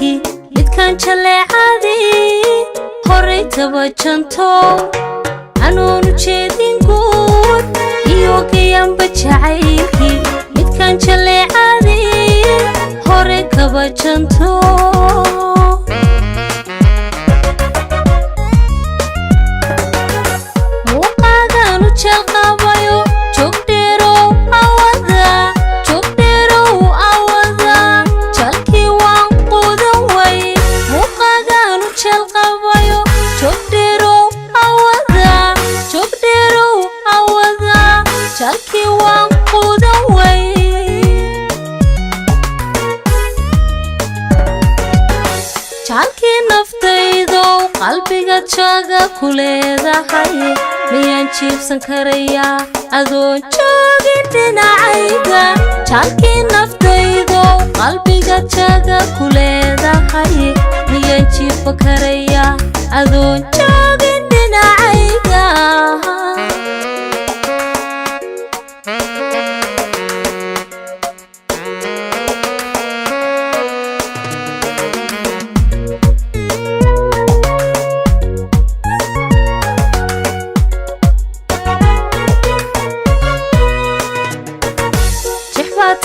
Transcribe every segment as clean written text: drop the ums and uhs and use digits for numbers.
jacaylkii midkaan jaleecadii horay tabajanto anoonu jeedin guud iyo gayanba jacaylkii midkaan jaleecadii horay kabajanto muuqaagaanu jeelqabayo joogdheerow awada jalkii waan quudan way muuqaagaanu jeelqabayo joogdheerow awada jalkii waan quudan way jalkii naftaydow qalbiga jooga ku leedahay miyaan jiibsan karayaa adoon joogin dhinacayga jalkii naftaydow qalbiga jooga ku leedahay miyaan jiibsan karayaa adoon joogin dhinacayga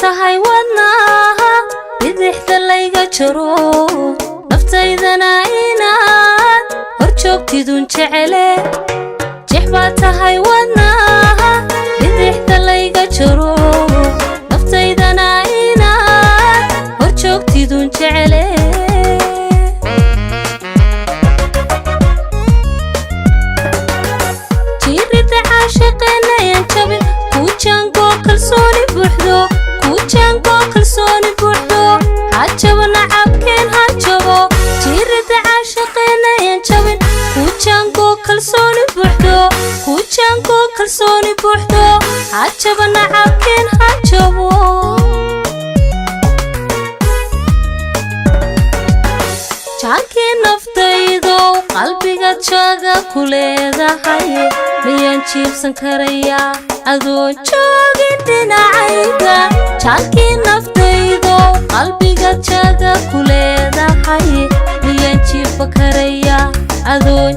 tahay wadnaha bidixda layga jaro naftaydana inaad hor joogtidun jecele jeex baa tahay wadnaha bidixda layga jaro naftaydana inaad hor joogtidun jecele jiirida caashiqeenayan jabin kuu jaangoo kalsooni buuxdo kalsooni buuxdo hajabo nacabkeen hajabo jiirida caashiqeenayan jabin kuu jaangoo kalsooni buuxdo hajabo nacabkeen hajabo jalkii naftaydow qalbiga jooga ku leedahay miyaan jiibsan karayaa adoon joogin dhinacayga jalkii naftaydow qalbiga jooga ku leedahay miyaan jiibsan karayaa adoon